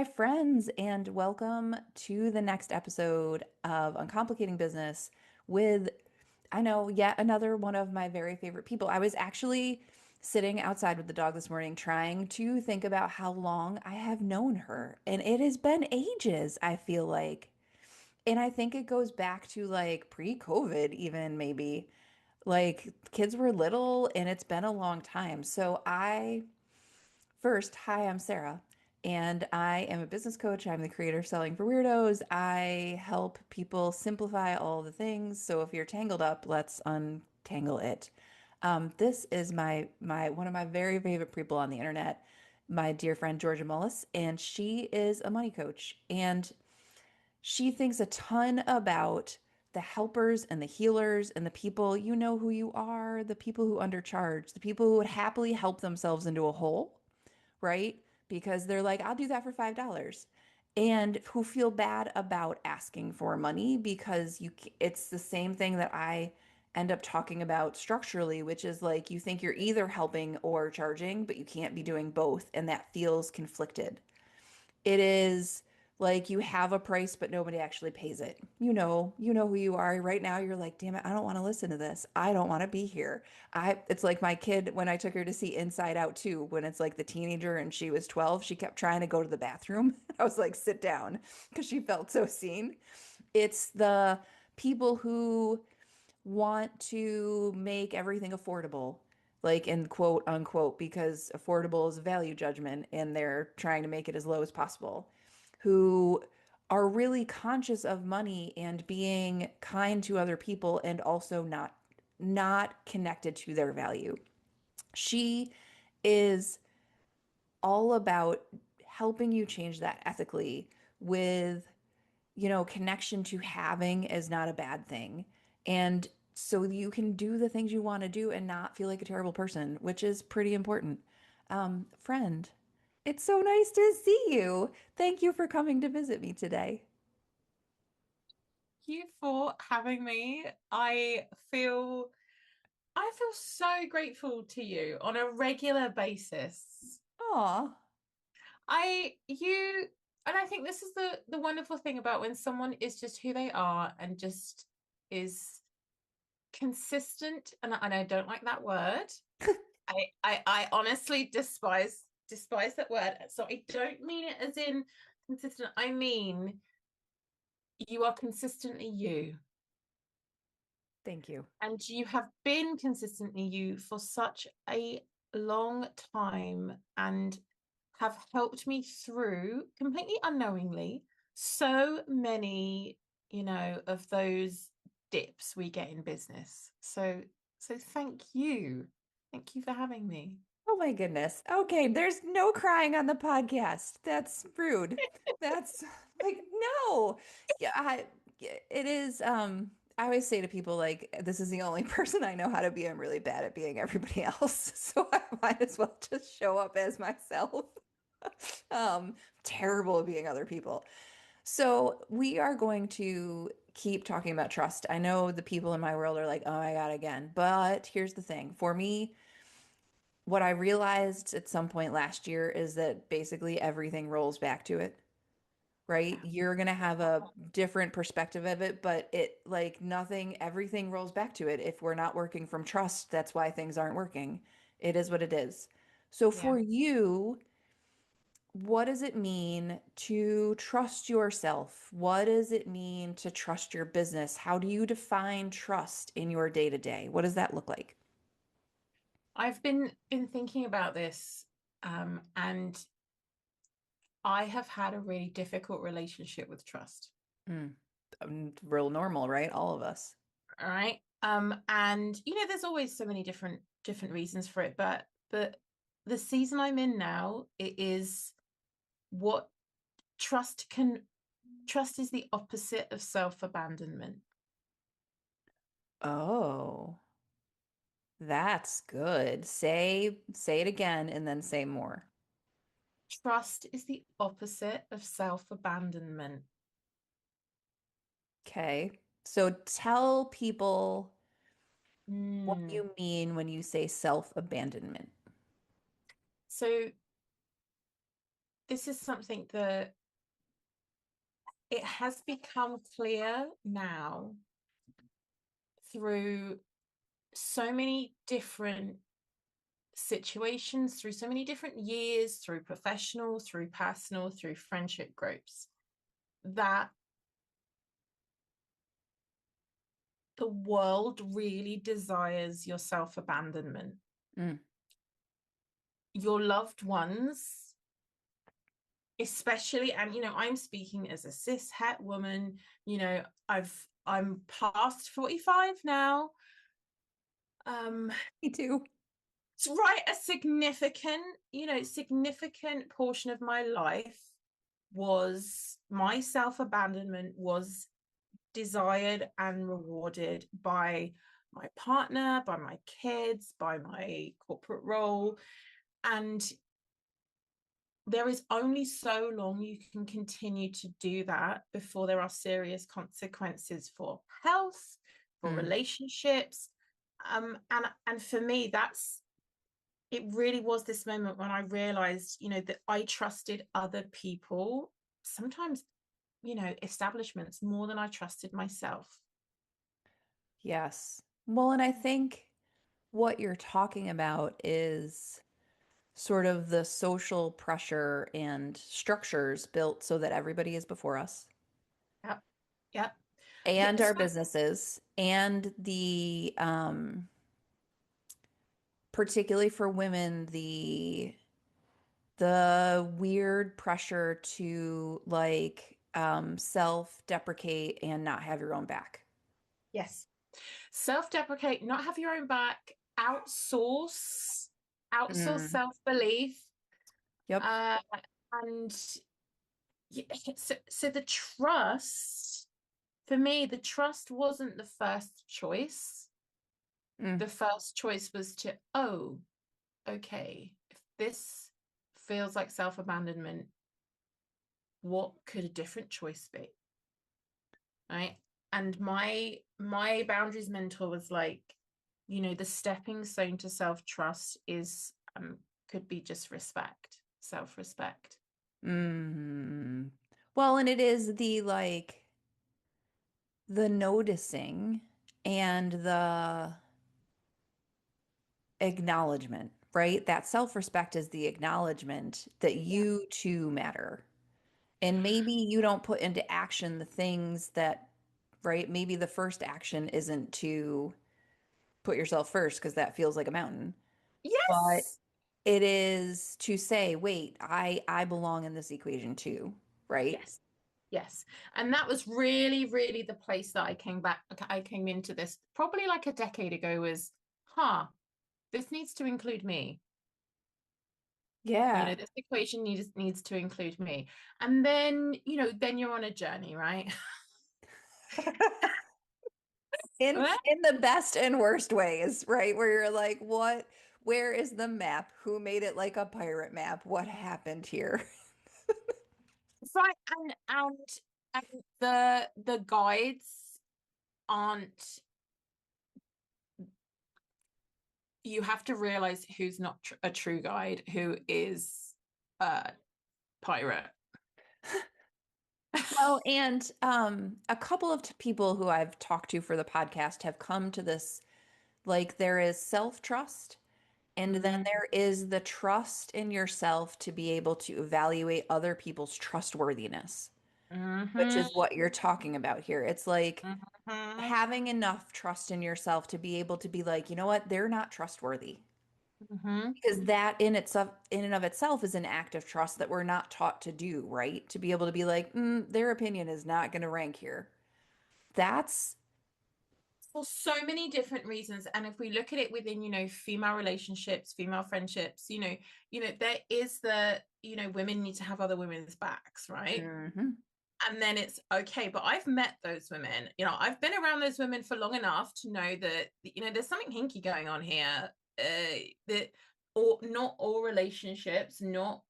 my friends, and welcome to the next episode of Uncomplicating Business with, I know, yet another one of my very favorite people. I was actually sitting outside with the dog this morning trying to think about how long I have known her, and it has been ages, I feel like. And I think it goes back to like pre-COVID, even maybe. Like kids were little, and it's been a long time. First, hi, I'm Sarah, and I am a business coach. I'm the creator of Selling for Weirdos. I help people simplify all the things. So if you're tangled up, let's untangle it. This is my one of my very favorite people on the internet, my dear friend Georgia Mulliss, and she is a money coach, and she thinks a ton about the helpers and the healers and the people you know who you are, the people who undercharge, the people who would happily help themselves into a hole, right? Because they're like, I'll do that for $5. And who feel bad about asking for money because it's the same thing that I end up talking about structurally, which is like you think you're either helping or charging, but you can't be doing both, and that feels conflicted. It is like you have a price, but nobody actually pays it. You know who you are right now. You're like, damn it, I don't want to listen to this. I don't want to be here. It's like my kid when I took her to see Inside Out 2, when it's like the teenager and she was 12, she kept trying to go to the bathroom. I was like, sit down because she felt so seen. It's the people who want to make everything affordable, like in quote unquote, because affordable is a value judgment and they're trying to make it as low as possible, who are really conscious of money and being kind to other people and also not connected to their value. She is all about helping you change that ethically with connection to having is not a bad thing. And so you can do the things you want to do and not feel like a terrible person, which is pretty important. Friend, it's so nice to see you. Thank you for coming to visit me today. You for having me. I feel so grateful to you on a regular basis. Aw, I you and I think this is the wonderful thing about when someone is just who they are and just is consistent, and I don't like that word. I honestly despise that word. So I don't mean it as in consistent. I mean you are consistently you. thank you. And you have been consistently you for such a long time and have helped me through completely unknowingly so many, of those dips we get in business. So thank you. Thank you for having me. Oh my goodness. Okay, there's no crying on the podcast. That's rude. That's like no. Yeah, it is I always say to people like this is the only person I know how to be. I'm really bad at being everybody else. So I might as well just show up as myself. Terrible at being other people. So we are going to keep talking about trust. I know the people in my world are like, "Oh my God, again." But here's the thing. For me, what I realized at some point last year is that basically everything rolls back to it, right? Yeah. You're gonna have a different perspective of it, but it like nothing, everything rolls back to it. If we're not working from trust, that's why things aren't working. It is what it is. So for Yeah. you, what does it mean to trust yourself? What does it mean to trust your business? How do you define trust in your day to day? What does that look like? I've been thinking about this, and I have had a really difficult relationship with trust. Mm, real normal, right? All of us. All right. And there's always so many different reasons for it, but the season I'm in now, it is what trust is the opposite of self-abandonment. Oh, that's good. Say it again and then say more. Trust is the opposite of self-abandonment. Okay. So tell people what Mm. you mean when you say self-abandonment. So this is something that it has become clear now through so many different situations, through so many different years, through professional, through personal, through friendship groups, that the world really desires your self-abandonment. Mm. Your loved ones, especially, and I'm speaking as a cis het woman, I'm past 45 now. Me too. It's right, a significant portion of my life was my self-abandonment was desired and rewarded by my partner, by my kids, by my corporate role. And there is only so long you can continue to do that before there are serious consequences for health, for Mm. relationships. And for me, it really was this moment when I realized, that I trusted other people, sometimes, establishments, more than I trusted myself. Yes. Well, and I think what you're talking about is sort of the social pressure and structures built so that everybody is before us Yep. Yep. Yeah. and our So, businesses and particularly for women, the weird pressure to like self-deprecate and not have your own back. yes. Self-deprecate, not have your own back, outsource Mm. self-belief. Yep. Uh, and yeah, so the trust, for me, the trust wasn't the first choice. Mm. The first choice was to, oh, okay, if this feels like self-abandonment, what could a different choice be? Right. And my boundaries mentor was like, the stepping stone to self-trust is could be just respect, self-respect. Mm. Well, and it is the like the noticing and the acknowledgement, right? That self-respect is the acknowledgement that Yeah. you too matter. And maybe you don't put into action the things that, right? Maybe the first action isn't to put yourself first because that feels like a mountain, but Yes. it is to say, wait, I belong in this equation too, right? Yes. Yes. And that was really, really the place that I came into this probably like a decade ago was, this needs to include me. Yeah. This equation needs to include me. And then, then you're on a journey, right? In the best and worst ways, right? Where you're like, what, where is the map? Who made it like a pirate map? What happened here? Right. And the guides aren't, you have to realize who's not a true guide, who is a pirate. Well, and a couple of people who I've talked to for the podcast have come to this, like there is self-trust, and then Mm-hmm. there is the trust in yourself to be able to evaluate other people's trustworthiness, which Mm-hmm. is what you're talking about here. It's like Mm-hmm. having enough trust in yourself to be able to be like, you know what, they're not trustworthy. Mm-hmm. Because that in and of itself is an act of trust that we're not taught to do, right? To be able to be like, their opinion is not going to rank here. That's For so many different reasons. And if we look at it within, female relationships, female friendships, there is women need to have other women's backs, right? hmm And then it's okay. But I've met those women, I've been around those women for long enough to know that, there's something hinky going on here. That or not all relationships, not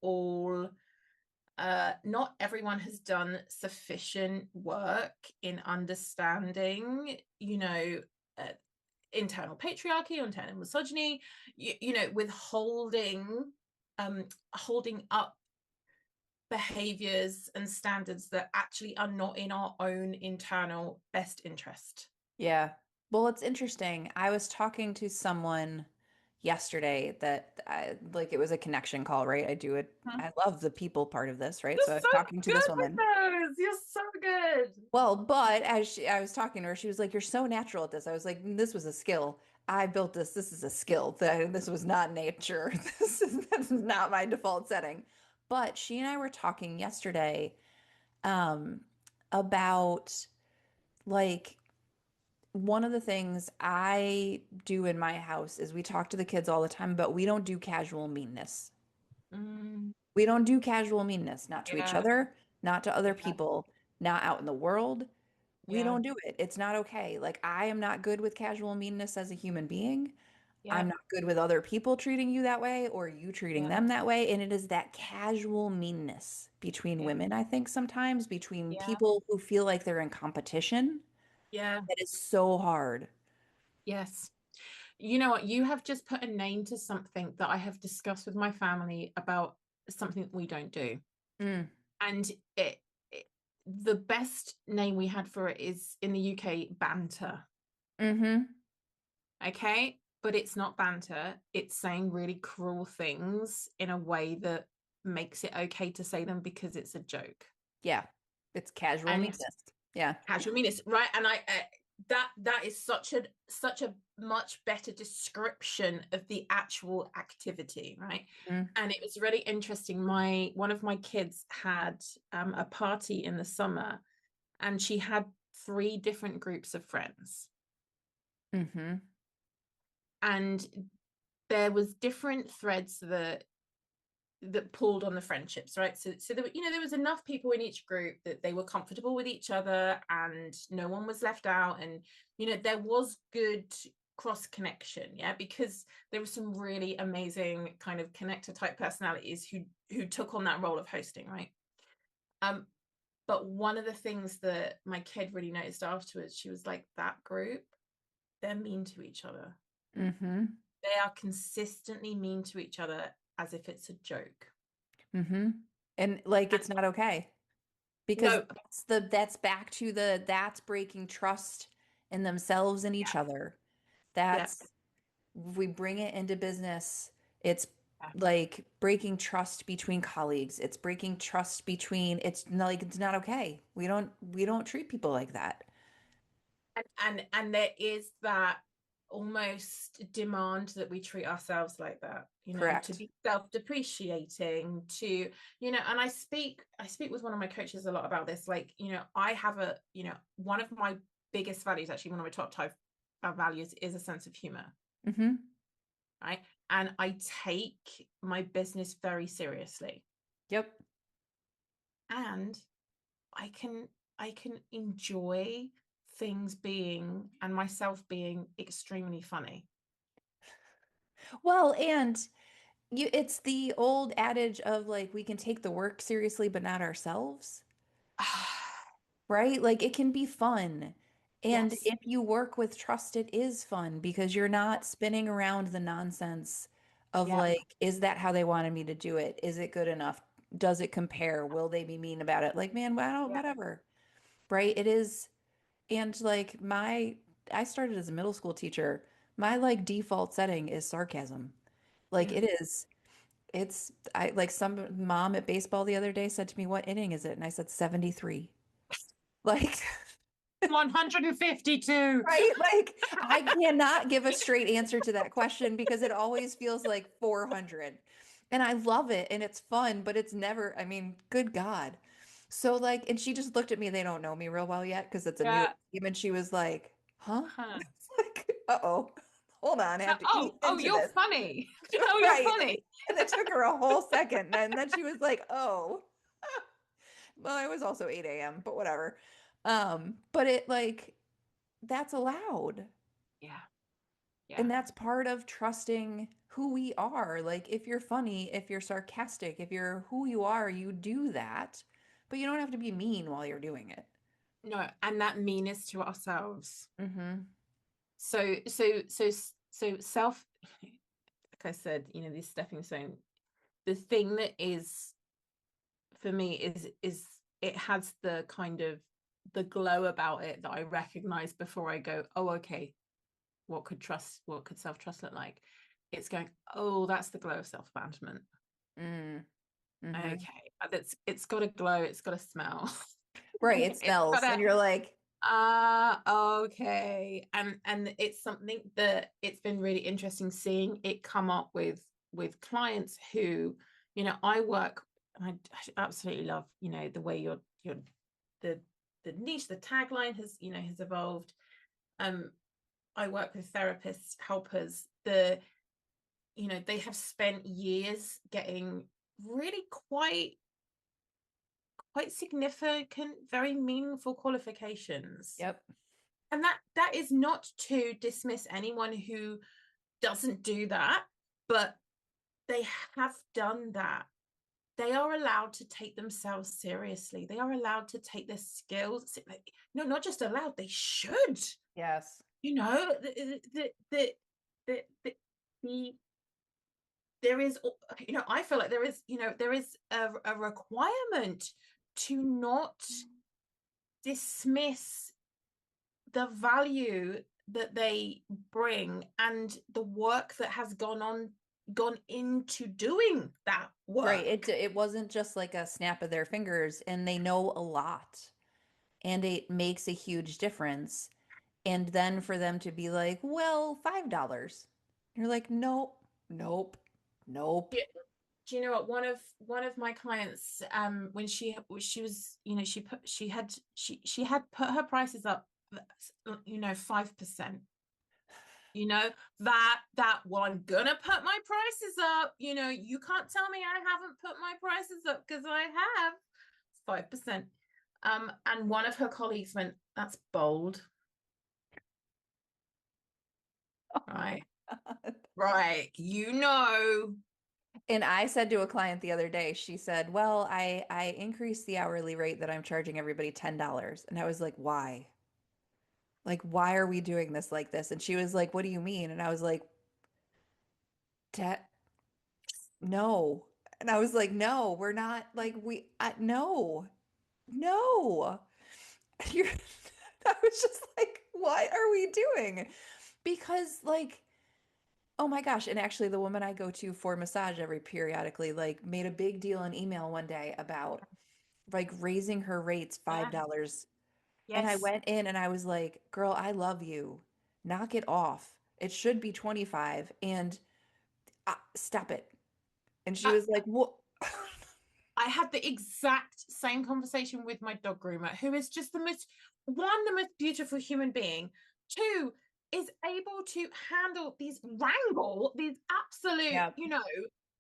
everyone has done sufficient work in understanding, uh, internal patriarchy, internal misogyny, with holding up behaviors and standards that actually are not in our own internal best interest. Yeah. Well, it's interesting. I was talking to someone yesterday that like it was a connection call, right? I do it. Hmm. I love the people part of this, right? You're So I was so talking to this good with woman. those. You're so good. Well, but I was talking to her, she was like, "You're so natural at this." I was like, "This was a skill. I built this. This is a skill. This was not nature. This is not my default setting." But she and I were talking yesterday, um, about like one of the things I do in my house is we talk to the kids all the time, but we don't do casual meanness. Mm, We don't do casual meanness, not to each yeah, other, not to other yeah, people, not out in the world. We yeah, don't do it. It's not okay. Like, I am not good with casual meanness as a human being. I'm yeah, not good with other people treating you that way or you treating yeah, them that way. And it is that casual meanness between yeah, women, I think, sometimes between yeah, people who feel like they're in competition. yeah. That is so hard. Yes. You know what? You have just put a name to something that I have discussed with my family about something that we don't do. Mm. And it the best name we had for it is in the UK banter. Mm-hmm. Okay. But it's not banter. It's saying really cruel things in a way that makes it okay to say them because it's a joke. Yeah. It's casual And meanness. Yeah. casual meanness, right? And that is such a much better description of the actual activity, right? Mm. And it was really interesting. My one of my kids had a party in the summer, and she had three different groups of friends, Mm-hmm. and there was different threads that pulled on the friendships, right? So there, there was enough people in each group that they were comfortable with each other and no one was left out. And, there was good cross connection, yeah, because there were some really amazing kind of connector type personalities who took on that role of hosting, right? Um, but one of the things that my kid really noticed afterwards, she was like, that group, they're mean to each other. Mm-hmm. They are consistently mean to each other as if it's a joke. Mm-hmm. And like And it's not okay. Because no, that's back to that's breaking trust in themselves and each yeah, other. yeah, That's if we bring it into business, it's yeah. like breaking trust between colleagues. It's breaking trust between it's not okay. We don't treat people like that. And there is that almost demand that we treat ourselves like that, to Correct. be self-depreciating, and I speak with one of my coaches a lot about this. Like, I have one of my biggest values, actually one of my top five values, is a sense of humor, Mm-hmm. right? And I take my business very seriously, Yep. and I can enjoy things being and myself being extremely funny. Well, and it's the old adage of like we can take the work seriously, but not ourselves. Right? Like it can be fun. And Yes. if you work with trust, it is fun because you're not spinning around the nonsense of Yeah. like, is that how they wanted me to do it? Is it good enough? Does it compare? Will they be mean about it? Like, man, well, Yeah. whatever. Right? It is. And like I started as a middle school teacher. My like default setting is sarcasm. Like Yeah. it is. I like some mom at baseball the other day said to me, "What inning is it?" And I said 73. Like 152. right? Like, I cannot give a straight answer to that question because it always feels like 400. And I love it and it's fun, but it's never, I mean, good God. So, like, and she just looked at me. They don't know me real well yet because it's a newer Yeah. team. And she was like, huh? Huh. It's like, uh-oh, hold on. I have to ease Oh, into you're this. funny. Oh, you're Right. funny. And it took her a whole second. And then she was like, oh, well, it was also 8 a.m., but whatever. But it like, that's allowed. Yeah. And Yeah. that's part of trusting who we are. Like, if you're funny, if you're sarcastic, if you're who you are, you do that. But you don't have to be mean while you're doing it. No, and that meanness to ourselves. Mm-hmm. So self, like I said, this stepping stone, the thing that is for me is it has the kind of the glow about it that I recognize before I go, oh, okay, what could self-trust look like? It's going, oh, that's the glow of self-abandonment. Mm, hmm. Okay. It's got to glow, it's got to smell. Right. It It's got smells. to And you're like, okay. And it's something that it's been really interesting seeing it come up with clients who, I work, I absolutely love, the way your the the niche, the tagline has evolved. I work with therapists, helpers, they have spent years getting really quite significant, very meaningful qualifications. yep. And that is not to dismiss anyone who doesn't do that, but they have done that. They are allowed to take themselves seriously. They are allowed to take their skills. No, not just allowed, they should. Yes. You know, the there is, I feel like there is a requirement to not dismiss the value that they bring and the work that has gone into doing that Right. work. It wasn't just like a snap of their fingers, and they know a lot, and it makes a huge difference. And then for them to be like, well, $5. You're like, nope, nope, nope. Do you know what, one of my clients, when she was, she had put her prices up, 5%. Well, I'm gonna put my prices up. You can't tell me I haven't put my prices up, because I have 5%. And one of her colleagues went, that's bold. Right. Right. And I said to a client the other day, she said, well, I increased the hourly rate that I'm charging everybody $10. And I was like, why? Like, why are we doing this like this? And she was like, what do you mean? And I was like, no. And I was like, no, we're not like no, no. You're, I was just like, what are we doing? Because like, oh my gosh. And actually the woman I go to for massage every periodically like made a big deal in email one day about like raising her rates Yeah. $5. And I Yes. went in and I was like, girl, I love you. Knock it off. It should be 25 and stop it. And she Uh, was like, what? I had the exact same conversation with my dog groomer, who is just the most beautiful human being. Two, is able to wrangle these absolute, Yeah.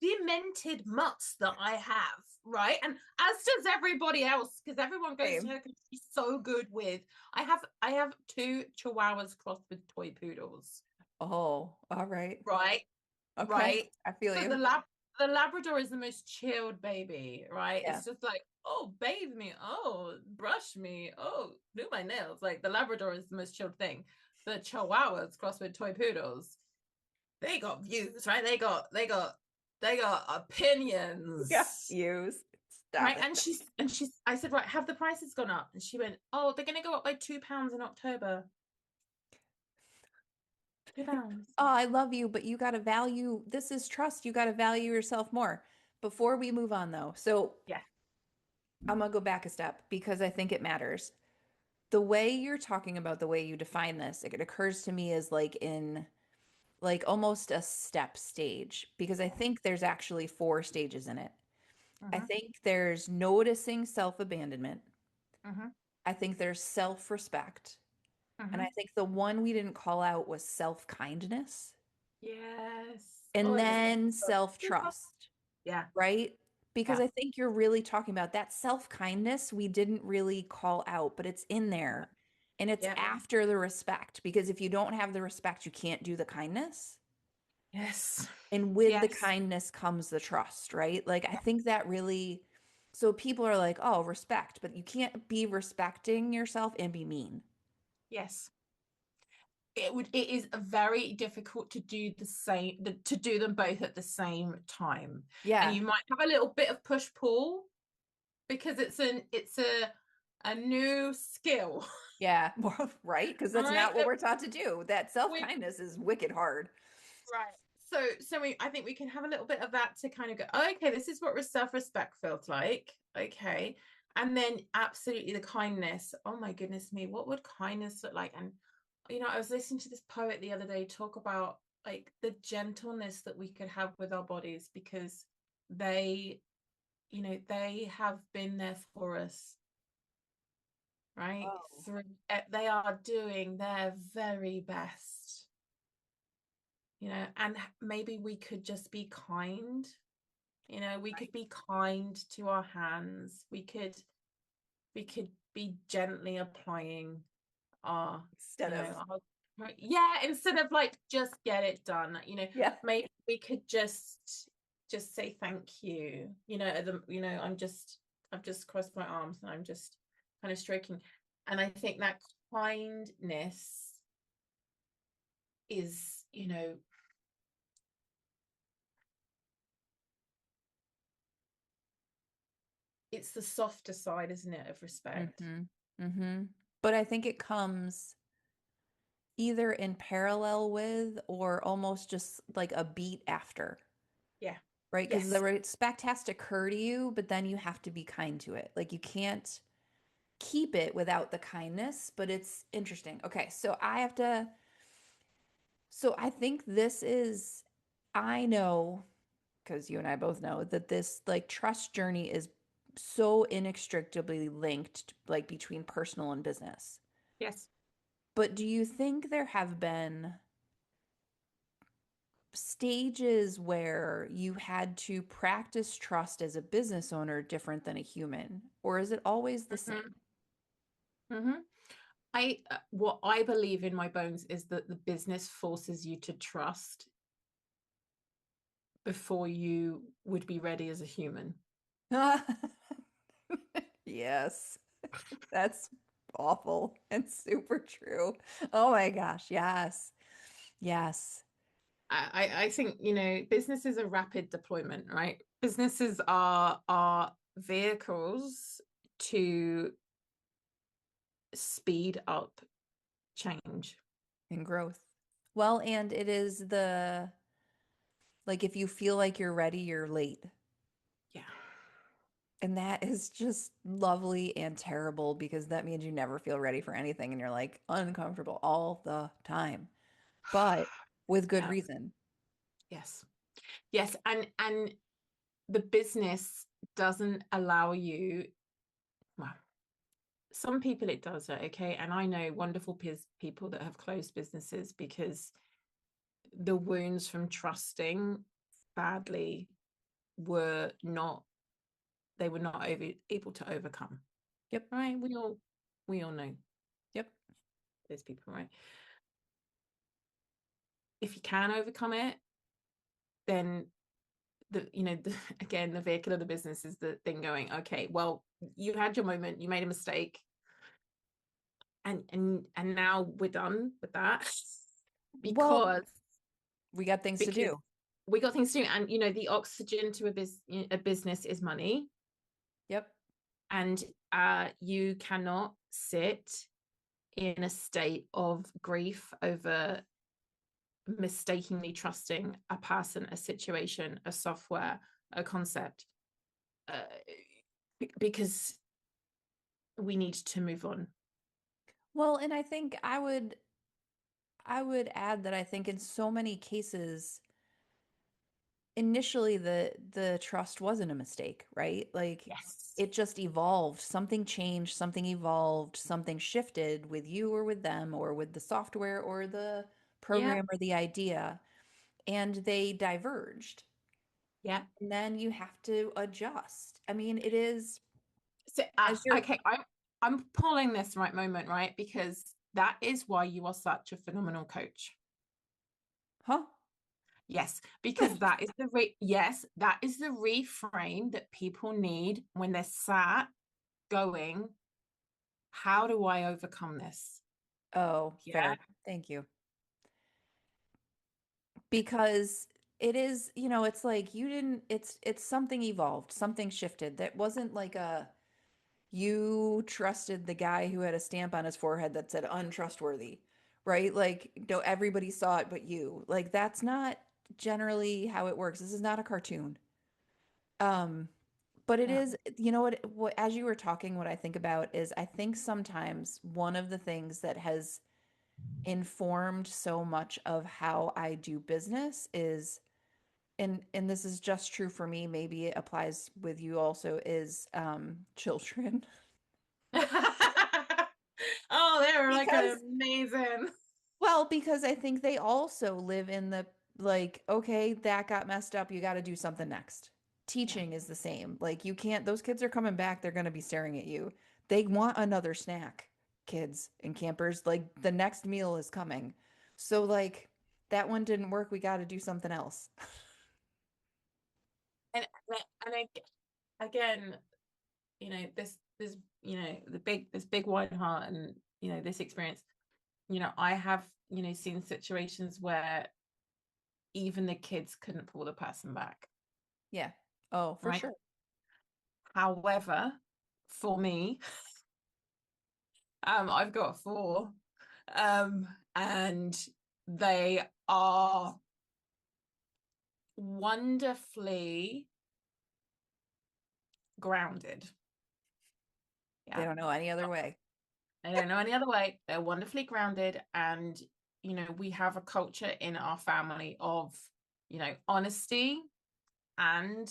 demented mutts that I have, right? And as does everybody else, because everyone goes to Same. her because she's so good with. I have two Chihuahuas crossed with toy poodles, Oh, all right. right? Okay. Right. I feel So you. the Labrador is the most chilled baby, right? Yeah. It's just like, oh, bathe me, oh, brush me, oh, do my nails. Like the Labrador is the most chilled thing. The Chihuahuas crossed with toy poodles, they got views, right? They got Yeah. opinions. Use. Stop Right. it. And she's I said, right, have the prices gone up? And she went, oh, they're gonna go up by £2 in October. £2. Oh, I love you, but you got to value, this is trust. You got to value yourself more. Before we move on, though, so Yeah. I'm gonna go back a step because I think it matters. The way you're talking about the way you define this, it occurs to me as like in like almost a step stage because I think there's actually four stages in it. I Mm-hmm. think there's noticing self-abandonment. Mm-hmm. I think there's self-respect. And Mm-hmm. I think the one we didn't call out was self-kindness Yes. Oh, and I just then self-trust, yeah. right? Because Yeah. I think you're really talking about that self-kindness we didn't really call out, but it's in there. And it's Yeah. after the respect because if you don't have the respect, you can't do the kindness. Yes. And with the Yes. kindness comes the trust, right? Like I think that really, so people are like, oh, respect, but you can't be respecting yourself and be mean. Yes. It is very difficult to do to do them both at the same time. And Yeah. you might have a little bit of push pull, because it's a new skill. Yeah, right? Because All that's right. not what we're taught to do. That We self-kindness is wicked hard. right. So I think we can have a little bit of that to kind of go, oh, okay, this is what self-respect feels like. Okay. And then absolutely the kindness. Oh my goodness me, what would kindness look like? And I was listening to this poet the other day talk about like the gentleness that we could have with our bodies because they, they have been there for us, right? Oh, Through they are doing their very best, and maybe we could just be kind. We could right. be kind to our hands. We could be gently applying our, Instead of, yeah, instead of like just get it done. yeah. Maybe we could just say thank you. I've just crossed my arms and I'm just kind of stroking. And I think that kindness is, it's the softer side, isn't it, of respect? Mm-hmm. Mm-hmm. But I think it comes either in parallel with or almost just like a beat after, Yeah. right? Because the Yes. respect has to occur to you, but then you have to be kind to it. Like you can't keep it without the kindness, but it's interesting. Okay, so I think I know, because you and I both know that this like trust journey is so inextricably linked, like between personal and business. Yes. But do you think there have been stages where you had to practice trust as a business owner different than a human, or is it always the Mm-hmm. same? Mm-hmm. I what I believe in my bones is that the business forces you to trust before you would be ready as a human. Yes, that's awful and super true. Oh my gosh, yes. Yes. I think, business is a rapid deployment, right? Businesses are vehicles to speed up change. And growth. Well, and it is like if you feel like you're ready, you're late. Yeah. And that is just lovely and terrible because that means you never feel ready for anything and you're like uncomfortable all the time, but with good Yeah. reason. Yes. Yes. And the business doesn't allow you, well, some people it does, okay? And I know wonderful people that have closed businesses because the wounds from trusting badly were not they were not able to overcome. Yep. Right? We all know Yep. those people, right? If you can overcome it, then again, the vehicle of the business is the thing going, okay, well, you had your moment, you made a mistake, and now we're done with that Well, because we got things to because do. we got things to do, and the oxygen to a business is money, Yep. and you cannot sit in a state of grief over mistakenly trusting a person, a situation, a software, a concept, uh, because we need to move on. Well, and I think I would add that I think in so many cases initially the trust wasn't a mistake, right? Like Yes. it just evolved. Something changed, something evolved, something shifted with you or with them or with the software or the Yeah. program or the idea, and they diverged. Yeah. And then you have to adjust. I mean, it is So, as you're, okay, I'm pulling this right moment, right? Because that is why you are such a phenomenal coach. huh? Yes, because that is the reframe that people need when they're sat going, how do I overcome this? Oh, Yeah. fair. Thank you. Because it is, it's like you didn't, it's something evolved, something shifted. That wasn't like a You trusted the guy who had a stamp on his forehead that said untrustworthy, right? Like, no, everybody saw it but you. Like, that's not generally how it works. This is not a cartoon. Um, but it Yeah. is, you know what, as you were talking, what I think about is I think sometimes one of the things that has informed so much of how I do business is, and this is just true for me, maybe it applies with you also, is children. Oh, they were like Because amazing. Well, because I think they also live in the like, okay, that got messed up. You got to do something next. Yeah. Teaching is the same. Like, you can't, those kids are coming back. They're going to be staring at you. They want another snack, kids and campers. Like, the next meal is coming. So, like, that one didn't work. We got to do something else. And again, this this big wide heart, and this experience. I have seen situations where even the kids couldn't pull the person back, Yeah. Oh, for right? sure. However, for me, I've got four, and they are wonderfully grounded. They Yeah, don't know any other way. I don't know any other way. They're wonderfully grounded, and we have a culture in our family of honesty, and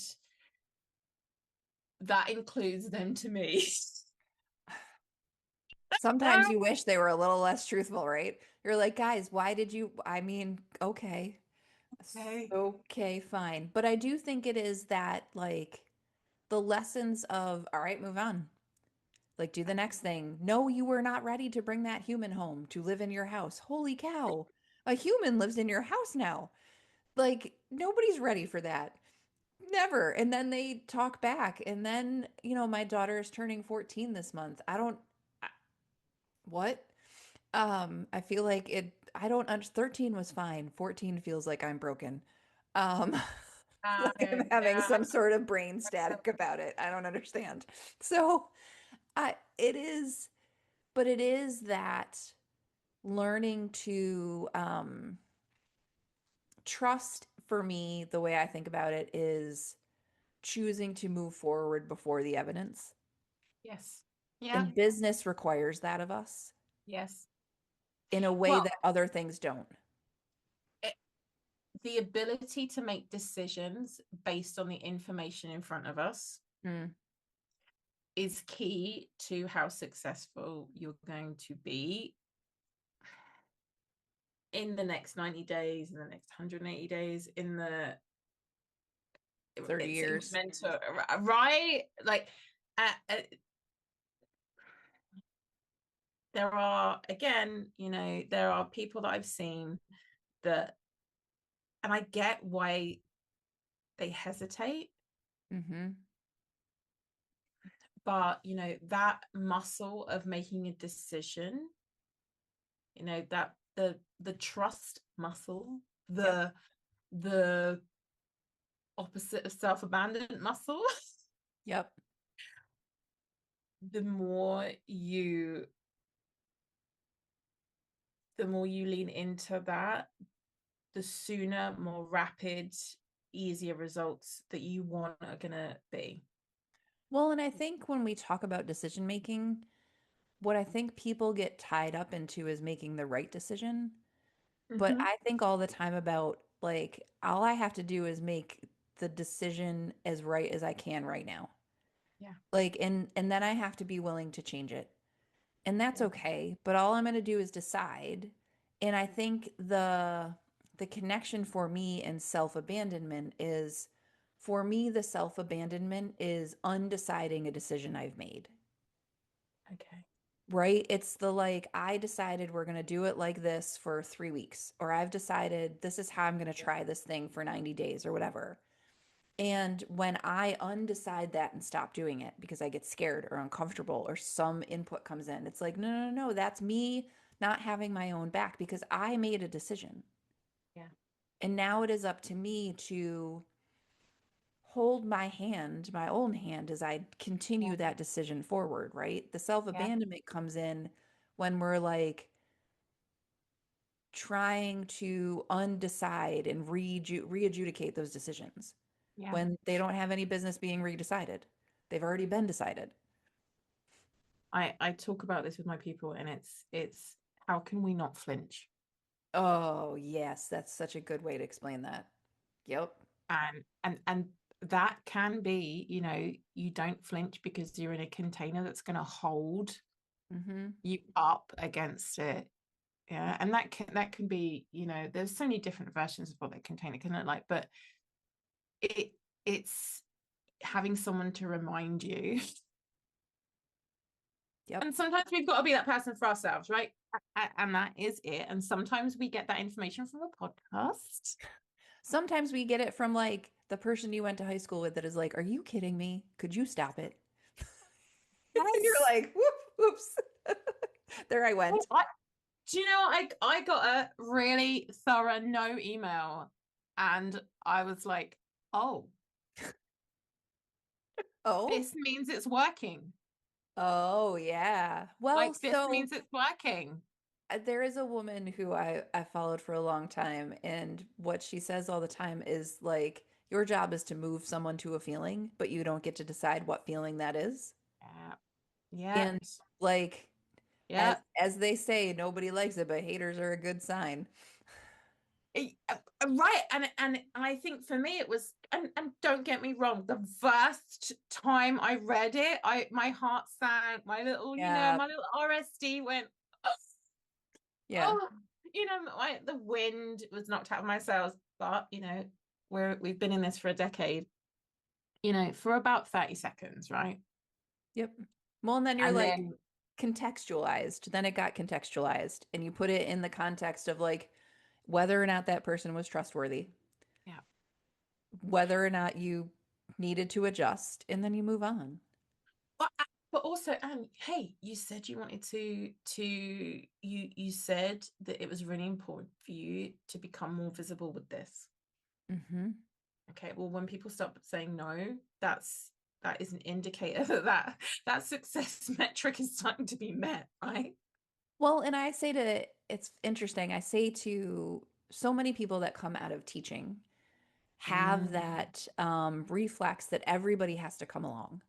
that includes them to me. Sometimes you wish they were a little less truthful, right? You're like, guys, why did you? I mean, okay. Okay. Okay, fine. But I do think it is that, like, the lessons of, all right, move on. Like, do the next thing. No, you were not ready to bring that human home to live in your house. Holy cow. A human lives in your house now. Like, nobody's ready for that. Never. And then they talk back. And then, my daughter is turning 14 this month. What? I feel like I don't 13 was fine. 14 feels like I'm broken. Um, like I'm having Yeah. some sort of brain static about it. I don't understand. So, it is, but it is that learning to trust, for me, the way I think about it is choosing to move forward before the evidence. Yes. Yeah. And business requires that of us Yes. in a way Well, that other things don't. it, the ability to make decisions based on the information in front of us Mm, is key to how successful you're going to be in the next 90 days, in the next 180 days, in the 30 it's years. incremental, right? Like, there are, again, there are people that I've seen that, and I get why they hesitate, Hmm. but that muscle of making a decision, that the trust muscle, Yep. the opposite of self-abandonment muscle. Yep. the more you the more you lean into that, the sooner, more rapid, easier results that you want are gonna be. Well, and I think when we talk about decision making, what I think people get tied up into is making the right decision. But Mm-hmm. I think all the time about, like, all I have to do is make the decision as right as I can right now. Yeah. Like, and then I have to be willing to change it. And that's Yeah. okay. But all I'm going to do is decide. And I think the connection for me and self-abandonment is, for me, the self-abandonment is undeciding a decision I've made. Okay. Right? It's the, like, I decided we're going to do it like this for 3 weeks, or I've decided this is how I'm going to try this thing for 90 days or whatever. And when I undecide that and stop doing it because I get scared or uncomfortable or some input comes in, it's like, no, no, no, no, that's me not having my own back because I made a decision. Yeah. And now it is up to me to hold my hand, my own hand, as I Yeah. continue that decision forward, right? The Yeah. self-abandonment comes in when we're like trying to undecide and re-adjudicate those decisions Yeah. when they don't have any business being redecided. They've already been decided. I talk about this with my people, and it's how can we not flinch? Oh, yes, that's such a good way to explain that. Yep. And that can be, you don't flinch because you're in a container that's going to hold Mm-hmm. you up against it. Yeah. And that can be, there's so many different versions of what that container can look like, but it's having someone to remind you. Yep. And sometimes we've got to be that person for ourselves, right? And that is it. And sometimes we get that information from a podcast. Sometimes we get it from like the person you went to high school with that is like, "Are you kidding me? Could you stop it?" You're Yes. like, "Whoop, whoops." There I Well, went. do you know, I got a really thorough no email, and I was like, oh, Oh. this means it's working. Oh, yeah. Well, Like, this so means it's working. there is a woman who I followed for a long time, and what she says all the time is like, your job is to move someone to a feeling, but you don't get to decide what feeling that is. Yeah. Yeah. And like Yeah. as they say, nobody likes it, but haters are a good sign. Right. And I think for me it was, and don't get me wrong, the first time I read it, my heart sank, Yeah. my little RSD went, Yeah. oh, the wind was knocked out of my sails. But we've been in this for a decade, for about 30 seconds, right? Yep. Well, and then you're And like then, contextualized. Then it got contextualized, and you put it in the context of like whether or not that person was trustworthy, yeah. whether or not you needed to adjust, and then you move on. But, but also, and hey, you said you wanted you said that it was really important for you to become more visible with this. Hmm. Okay, well, when people stop saying no, that is an indicator that success metric is starting to be met, right? Well, and I say to, it's interesting, I say to so many people that come out of teaching have Mm, that reflex that everybody has to come along,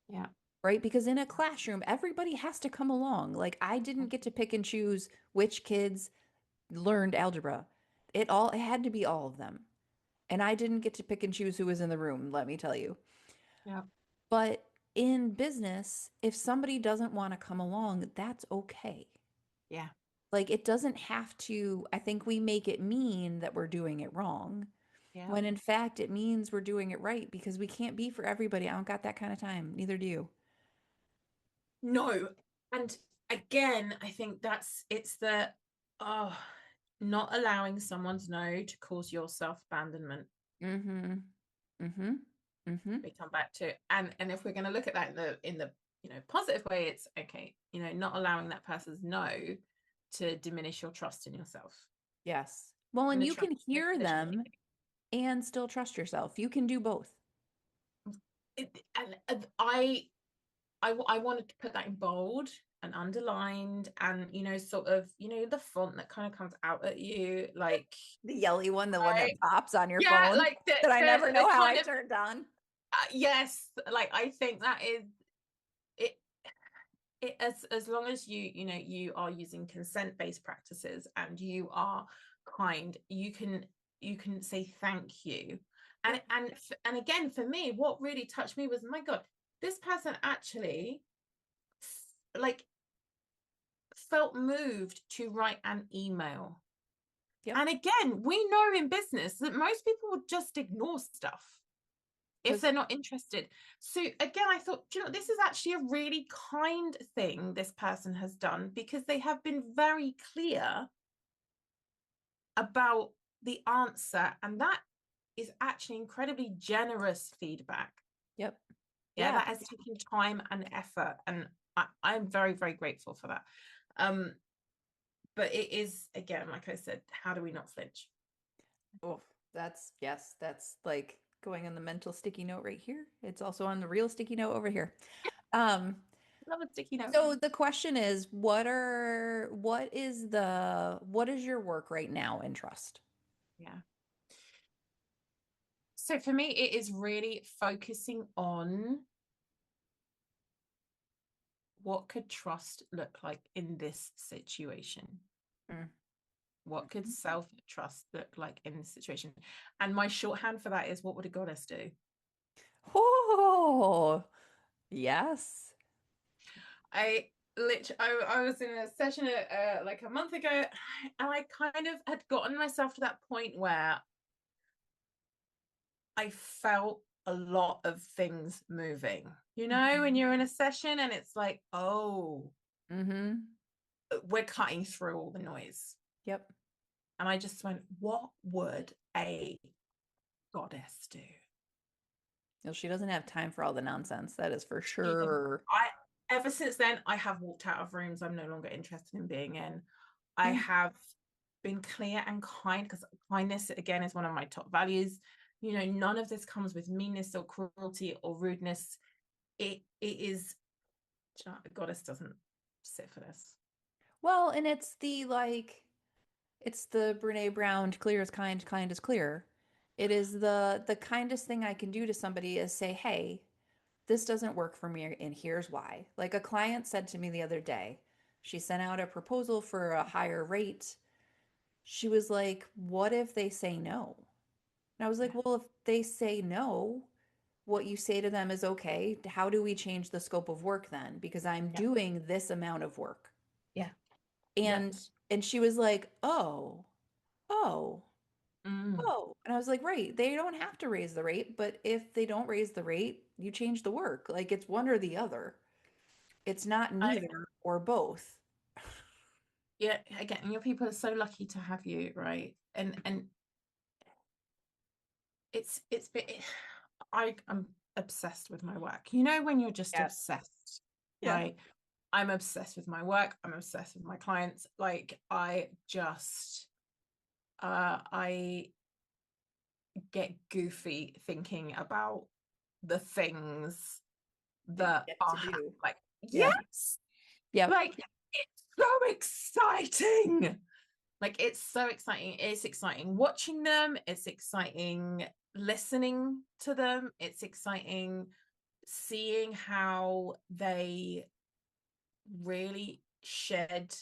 yeah. right? Because in a classroom, everybody has to come along. Like I didn't get to pick and choose which kids learned algebra. It had to be all of them. And I didn't get to pick and choose who was in the room, let me tell you. Yeah. But in business, if somebody doesn't want to come along, that's okay. Yeah. Like it doesn't have to, I think we make it mean that we're doing it wrong, Yeah. when in fact it means we're doing it right because we can't be for everybody. I don't got that kind of time. Neither do you. No. And again, I think it's the oh, not allowing someone's no to cause your self-abandonment. Mm-hmm. Mm-hmm. Mm-hmm. We come back to, and if we're going to look at that in the positive way, it's okay, not allowing that person's no to diminish your trust in yourself Yes. Well, and and the you trust can in your hear decision them making. and still trust yourself. You can do both. And I wanted to put that in bold and underlined, and sort of the font that kind of comes out at you, like, The yelly one, the one that right, pops on your yeah, phone like the that I the never the know how kind I of turned on. yes, like I think that is it. As long as you are using consent-based practices and you are kind, you can say thank you. and Yep. and and again, for me, what really touched me was, my God, this person actually like felt moved to write an email. Yep. And again, we know in business that most people would just ignore stuff if Because they're not interested. So again, I thought, this is actually a really kind thing this person has done, because they have been very clear about the answer, and that is actually incredibly generous feedback. yep. Yeah, Yeah. that has taken time and effort, and I'm very, very grateful for that. um but it is, again, like I said, how do we not flinch? Oh, that's yes, that's like going on the mental sticky note right here. It's also on the real sticky note over here. Um, Love a sticky note. so the question is, what is your work right now in trust? Yeah. So for me, it is really focusing on what could trust look like in this situation? Mm. What could self-trust look like in this situation? And my shorthand for that is, what would a goddess do? Oh, yes. I was in a session like a month ago, and I kind of had gotten myself to that point where I felt a lot of things moving. You know, when you're in a session and it's like, oh, Mm-hmm. we're cutting through all the noise. Yep. And I just went, what would a goddess do? Well, she doesn't have time for all the nonsense. That is for She doesn't. sure. I Ever since then, I have walked out of rooms I'm no longer interested in being in. I Yeah. have been clear and kind, because kindness, again, is one of my top values. You know, none of this comes with meanness or cruelty or rudeness. It is, the goddess doesn't sit for this. Well, and it's the it's the Brene Brown, clear is kind, kind is clear. It is the kindest thing I can do to somebody is say, "Hey, this doesn't work for me and here's why." Like a client said to me the other day, she sent out a proposal for a higher rate. She was like, "What if they say no?" And I was like, Yeah, "Well, if they say no, what you say to them is okay. How do we change the scope of work then? Because I'm yeah, doing this amount of work." yeah, yeah. And she was like, "Oh, oh, Mm. oh." And I was like, "Right, they don't have to raise the rate, but if they don't raise the rate, you change the work. Like it's one or the other. It's not I, neither or both." yeah, again, your people are so lucky to have you, right? And it's been, I'm obsessed with my work. You know, when you're just Yeah. obsessed, Yeah. right? I'm obsessed with my work. I'm obsessed with my clients. Like I get goofy thinking about the things That you that get are to do. like, Yeah. yes, Yep. like it's so exciting. Like it's so exciting. It's exciting watching them. It's exciting listening to them. It's exciting seeing how they really shed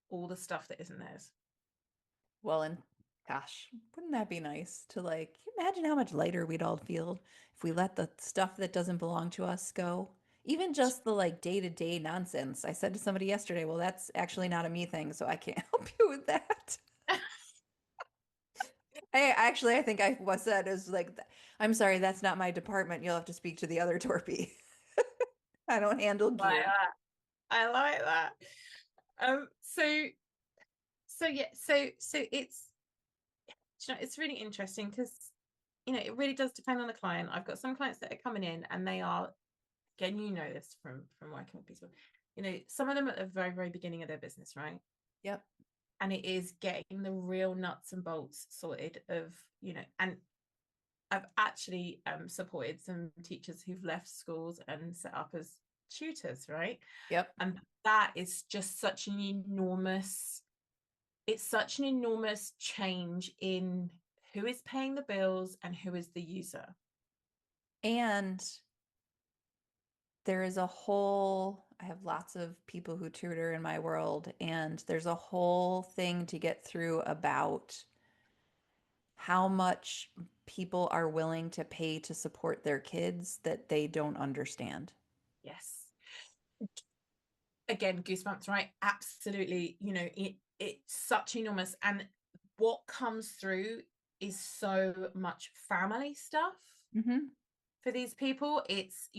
all the stuff that isn't theirs. Well, and gosh, wouldn't that be nice to like can you imagine how much lighter we'd all feel if we let the stuff that doesn't belong to us go? Even just the like day-to-day nonsense. I said to somebody yesterday, well, that's actually not a me thing, so I can't help you with that. I think I was said is like, I'm sorry, that's not my department. You'll have to speak to the other Torpy. I don't handle Like gear. that. I like that. So yeah, so it's really interesting because it really does depend on the client. I've got some clients that are coming in and they are, again, this from working with people. Some of them at the very, very beginning of their business, right? Yep. And it is getting the real nuts and bolts sorted of, and I've actually supported some teachers who've left schools and set up as tutors, right? Yep. And that is just it's such an enormous change in who is paying the bills and who is the user. And there is a whole, I have lots of people who tutor in my world, and there's a whole thing to get through about how much people are willing to pay to support their kids that they don't understand. Yes. Again, goosebumps, right? Absolutely. It's such enormous. And what comes through is so much family stuff Hmm. for these people. It's,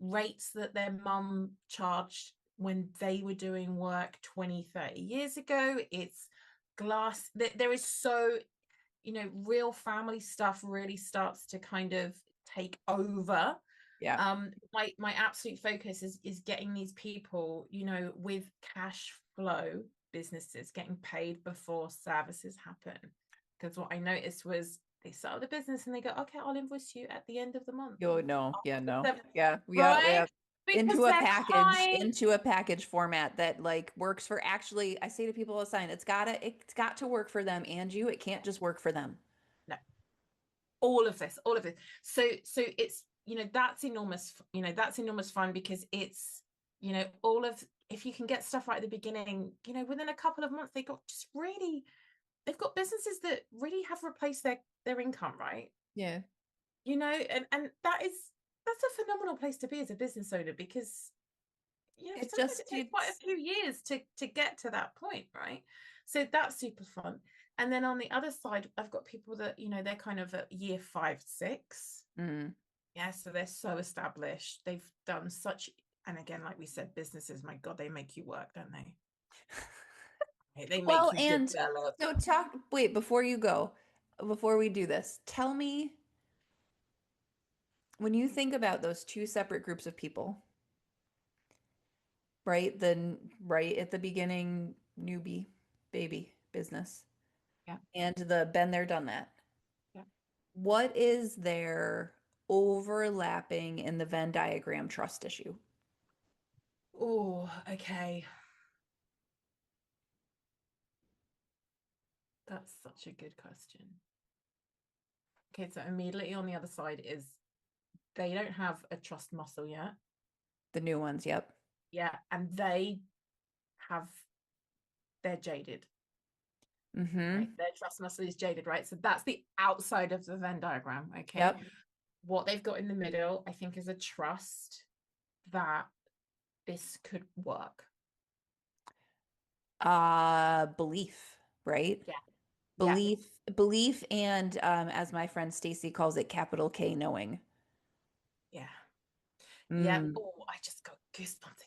rates that their mum charged when they were doing work 20, 30 years ago. It's glass. There is so, real family stuff really starts to kind of take over. Yeah. My absolute focus is getting these people, with cash flow businesses getting paid before services happen. Because what I noticed was they start the business and they go, okay, I'll invoice you at the end of the month. Oh no, yeah, no. Seven, Yeah, right? yeah. Because they're kind. Into a package format that like works for actually, I say to people all the time, it's got to work for them and you. It can't just work for them. No, all of this. So it's, that's enormous, that's enormous fun because it's, all of, if you can get stuff right at the beginning, within a couple of months, they've got businesses that really have replaced their income, right? Yeah. And that's a phenomenal place to be as a business owner because It sometimes it just takes quite a it's few years to get to that point, right? So that's super fun. And then on the other side, I've got people that, they're kind of at year 5, 6. mm. Yeah, so they're so established. They've done such, and again, like we said, businesses, my God, they make you work, don't they? They make Well, you and develop. so talk, wait, before you go, before we do this, tell me when you think about those two separate groups of people, right? Then right at the beginning, newbie, baby business, Yeah, and the been there, done that. yeah. What is their overlapping in the Venn diagram trust issue? Oh, okay. That's such a good question. Okay, so immediately on the other side is they don't have a trust muscle yet. The new ones, yep. Yeah, and have they're jaded, right? Mm-hmm. Their trust muscle is jaded, right? So that's the outside of the Venn diagram. Okay. Yep. What they've got in the middle, I think, is a trust that this could work. Belief, right? Yeah. Yeah. Belief, and as my friend Stacy calls it, capital K knowing. Yeah. Yeah. Mm. Oh, I just got goosebumps.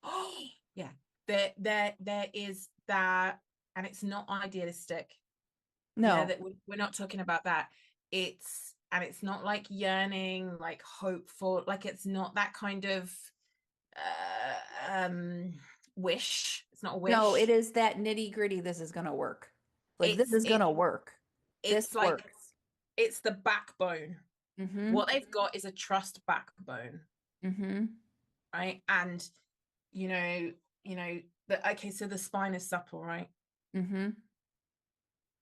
Oh, yeah. There is that, and it's not idealistic. No, That we're not talking about that. It's not like yearning, like hopeful, like it's not that kind of uh um wish. It's not a no, it wish. is that nitty gritty. This is gonna work. Like this It's is it gonna work. This it's like works. it's the backbone. Mm-hmm. What they've got is a trust backbone, Mm-hmm. right? And you know, okay, so the spine is supple, right? Mm-hmm.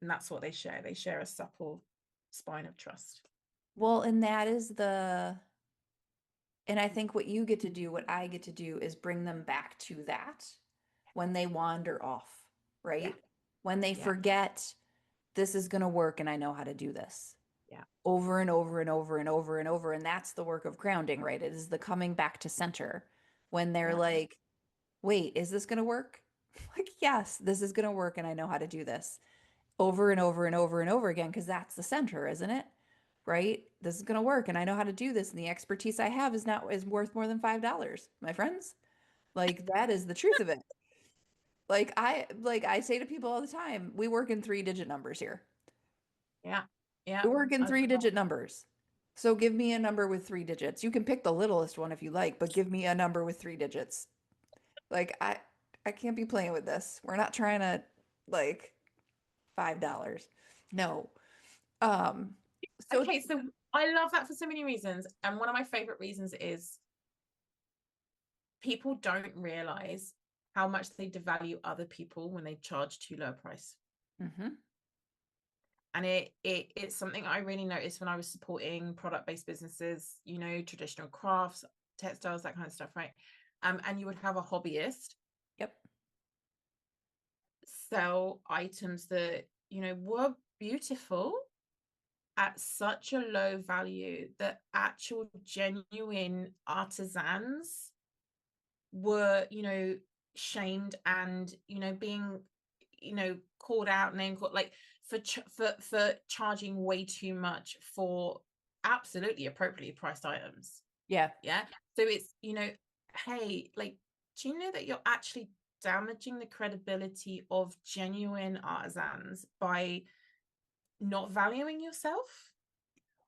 And that's what they share. They share a supple spine of trust. Well, and that is and I think what you get to do, what I get to do is bring them back to that when they wander off, Yeah, right? When they yeah, forget this is going to work and I know how to do this yeah, over and over and over and over and over. And that's the work of grounding, right? It is the coming back to center when they're yeah, like, wait, is this going to work? Like, yes, this is going to work and I know how to do this over and over and over and over again because that's the center, isn't it? Right? This is going to work and I know how to do this and the expertise I have is worth more than $5, my friends. Like that is the truth of it. Like I say to people all the time, we work in three-digit numbers here. yeah, We yeah. work in I love that. three-digit numbers. So give me a number with three digits. You can pick the littlest one if you like, but give me a number with three digits. Like I can't be playing with this. We're not trying to like $5. No. Um so Okay, so I love that for so many reasons. And one of my favorite reasons is people don't realize how much they devalue other people when they charge too low a price. mhm. And it's something I really noticed when I was supporting product-based businesses, traditional crafts, textiles, that kind of stuff, right? And you would have a hobbyist Yep. sell items that, were beautiful at such a low value that actual genuine artisans were, shamed and, being, called out, name called, like for charging way too much for absolutely appropriately priced items. Yeah. Yeah. So it's, hey, like, do you know that you're actually damaging the credibility of genuine artisans by not valuing yourself?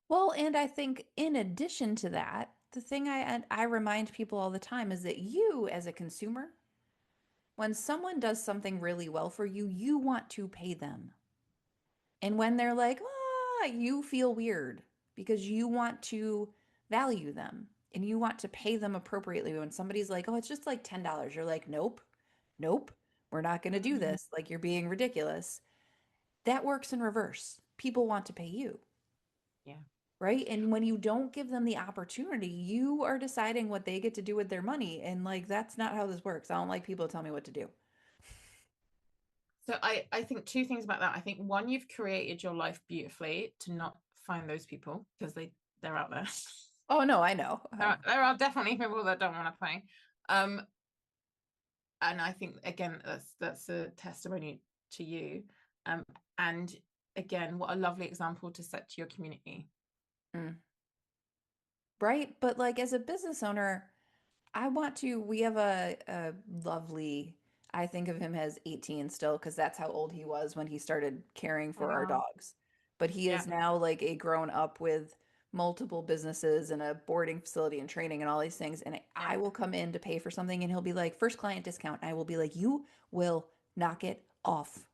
Well, and I think in addition to that, the thing I remind people all the time is that you as a consumer, when someone does something really well for you, you want to pay them. And when they're like, not you feel weird because you want to value them and you want to pay them appropriately. When somebody's like, oh, it's just like $10, you're like, nope, nope, we're not going to do Mm, this. Like, you're being ridiculous. That works in reverse. People want to pay you, yeah. right? And when you don't give them the opportunity, you are deciding what they get to do with their money. And like, that's not how this works. I don't like people to tell me what to do. So I think two things about that. I think one, you've created your life beautifully to not find those people because they're out there. Oh, no, I know. There are definitely people that don't want to pay. Um, and I think again that's a testimony to you. Um, and again, what a lovely example to set to your community. Mm. Right? But like, as a business owner, we have a lovely, I think of him as 18 still, because that's how old he was when he started caring Oh for our wow. dogs. But he Yeah, is now like a grown up with multiple businesses and a boarding facility and training and all these things. And yeah, I will come in to pay for something and he'll be like, first client discount. And I will be like, you will knock it off.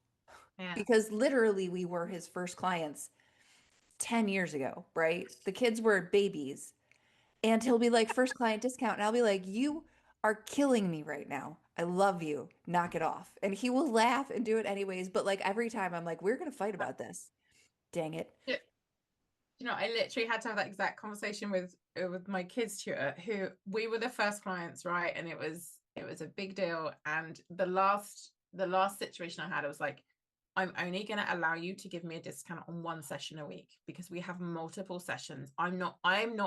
yeah. Because literally we were his first clients 10 years ago, right? The kids were babies and he'll be like, first client discount. And I'll be like, you are killing me right now. I love you. Knock it off. And he will laugh and do it anyways. But like every time I'm like, we're going to fight about this. Dang it. Yeah. You know, I literally had to have that exact conversation with my kids tutor, who we were the first clients, right? And it was a big deal. And the last situation I had, I was like, I'm only going to allow you to give me a discount on one session a week because we have multiple sessions. I'm not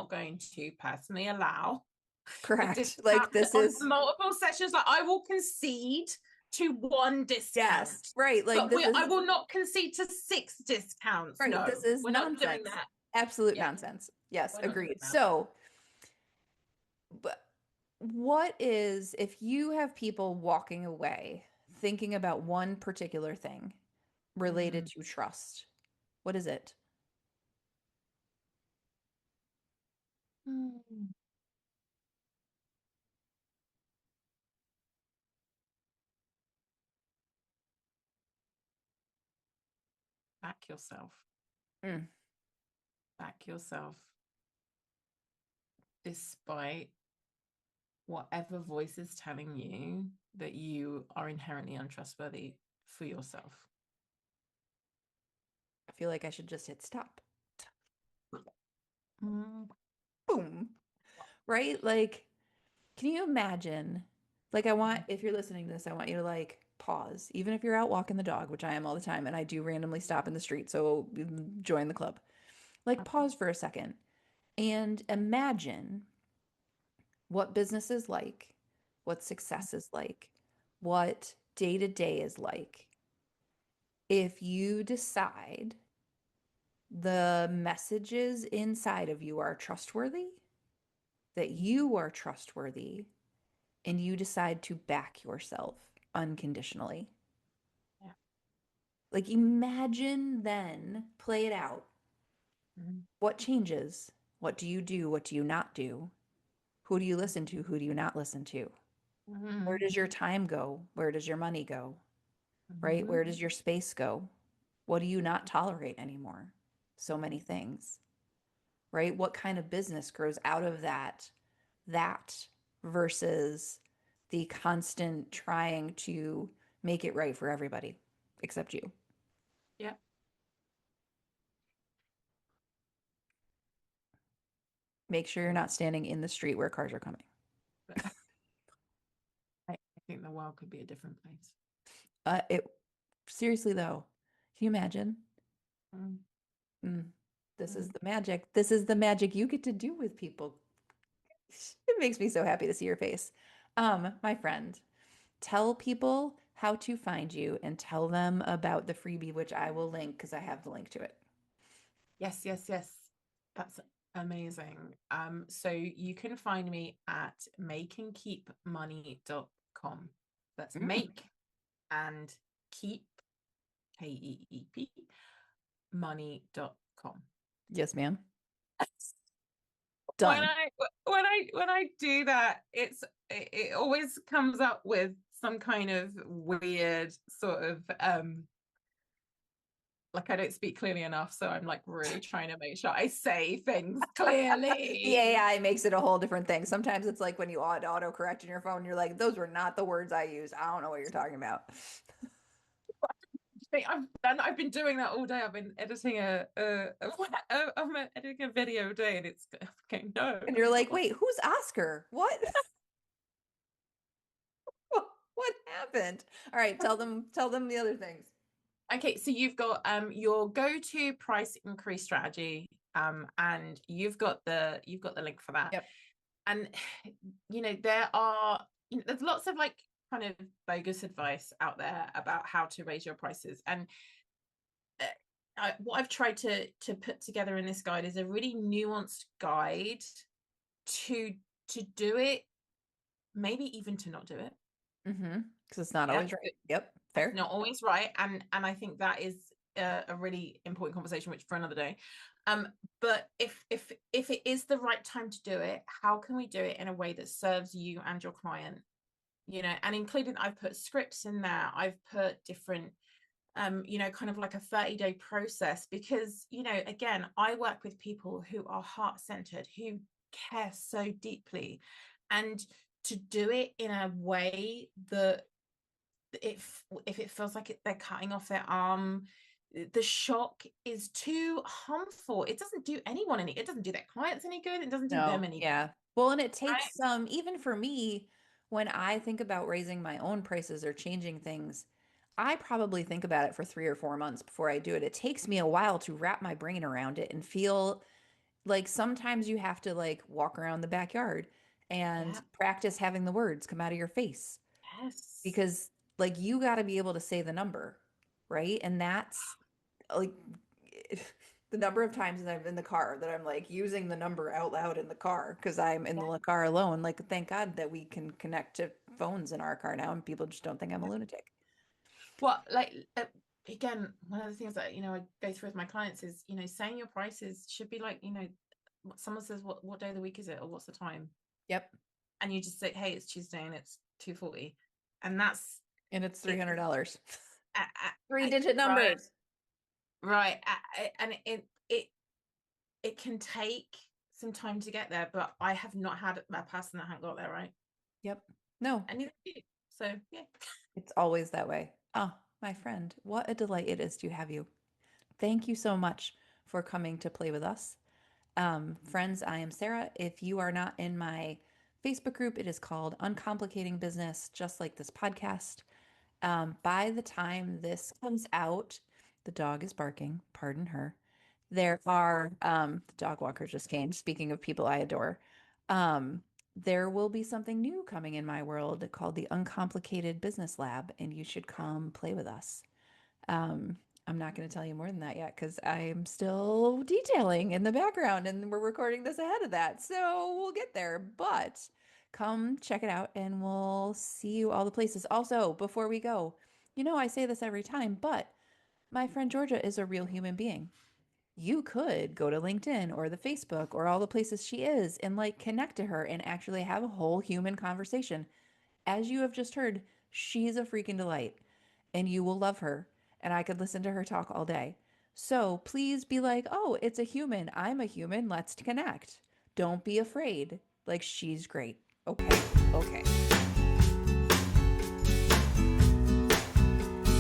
going to personally allow a Correct. discount Like this on is, multiple sessions. Like I will concede to one yes, discount, right. Like but this I is, will not concede to 6 discounts. right. No, This is we're not doing nonsense. that. Absolute Yeah, nonsense. Yes, we're not doing agreed. that. So, but what is, if you have people walking away thinking about one particular thing related Mm. to trust, what is it? Mm. Back yourself. Mm. Back yourself, despite whatever voice is telling you that you are inherently untrustworthy for yourself. I feel like I should just hit stop. Mm. Boom. Right? Like, can you imagine? Like, if you're listening to this, I want you to like pause, even if you're out walking the dog, which I am all the time, and I do randomly stop in the street. So join the club. Like, pause for a second and imagine what business is like, what success is like, what day to day is like. If you decide the messages inside of you are trustworthy, that you are trustworthy, and you decide to back yourself unconditionally. Yeah. Like, imagine then, play it out. Mm. What changes? What do you do? What do you not do? Who do you listen to? Who do you not listen to? Where Mm. does your time go? Where does your money go? Right? Mm. Where does your space go? What do you not tolerate anymore? So many things, right? What kind of business grows out of that versus the constant trying to make it right for everybody except you. Yeah. Make sure you're not standing in the street where cars are coming. But I think the world could be a different place. It seriously though, can you imagine? Mm. Mm, this is Mm. the magic. This is the magic you get to do with people. It makes me so happy to see your face. My friend, tell people how to find you and tell them about the freebie, which I will link because I have the link to it. Yes, yes, yes. That's amazing. So you can find me at makeandkeepmoney.com. That's Mm. make and keep, KEEP, money.com. Yes, ma'am. When Done. I do that, it always comes up with some kind of weird sort of like I don't speak clearly enough, so I'm like really trying to make sure I say things The clearly. AI makes it a whole different thing. Sometimes it's like when you auto correct in your phone, you're like, those were not the words I used. I don't know what you're talking about. I've been doing that all day. I've been editing I'm editing a video a day, and it's okay. No, And you're that's not like, what. wait, who's Oscar? What? What happened? All right, tell them the other things. Okay, so you've got your go-to price increase strategy, and you've got the link for that. Yep. And there's lots of like kind of bogus advice out there about how to raise your prices. And what I've tried to put together in this guide is a really nuanced guide to do it, maybe even to not do it. Mm-hmm. Because it's not Yeah, always right. Yep. it's Fair. not always right, and I think that is a really important conversation, which for another day. But if it is the right time to do it, how can we do it in a way that serves you and your client? And including, I've put scripts in there. I've put different, kind of like a 30-day process, because, again, I work with people who are heart-centered, who care so deeply, and to do it in a way that if it feels like they're cutting off their arm, the shock is too harmful. It doesn't do anyone any, it doesn't do their clients any good, it doesn't do them No, any good, yeah. Well, and it right? takes even for me, when I think about raising my own prices or changing things, I probably think about it for 3 or 4 months before I do it. It takes me a while to wrap my brain around it and feel like sometimes you have to like walk around the backyard and Yeah. practice having the words come out of your face Yes. because like you got to be able to say the number, right? And that's like the number of times that I'm in the car that I'm like using the number out loud in the car because I'm in Yeah. the car alone. Like, thank God that we can connect to phones in our car now and people just don't think I'm a lunatic. Well, like, again, one of the things that I go through with my clients is, saying your prices should be like, someone says, what day of the week is it, or what's the time, Yep. and you just say, hey, it's Tuesday and it's 2:40, and that's And it's it. $300. uh, Three-digit right, numbers. right, and it can take some time to get there, but I have not had a person that hadn't got there, right? Yep. No, And neither do you. So yeah. it's always that way. Oh, my friend, what a delight it is to have you. Thank you so much for coming to play with us. Friends, I am Sarah. If you are not in my Facebook group, it is called Uncomplicating Business, just like this podcast. By the time this comes out, the dog is barking, pardon her. There are, the dog walker just came. Speaking of people I adore, there will be something new coming in my world called the Uncomplicated Business Lab, and you should come play with us. Um, I'm not going to tell you more than that yet because I'm still detailing in the background and we're recording this ahead of that. So we'll get there. But come check it out and we'll see you all the places. Also, before we go, I say this every time, but my friend Georgia is a real human being. You could go to LinkedIn or the Facebook or all the places she is and like connect to her and actually have a whole human conversation. As you have just heard, she's a freaking delight and you will love her. And I could listen to her talk all day. So please be like, oh, it's a human. I'm a human. Let's connect. Don't be afraid. Like, she's great. Okay. Okay.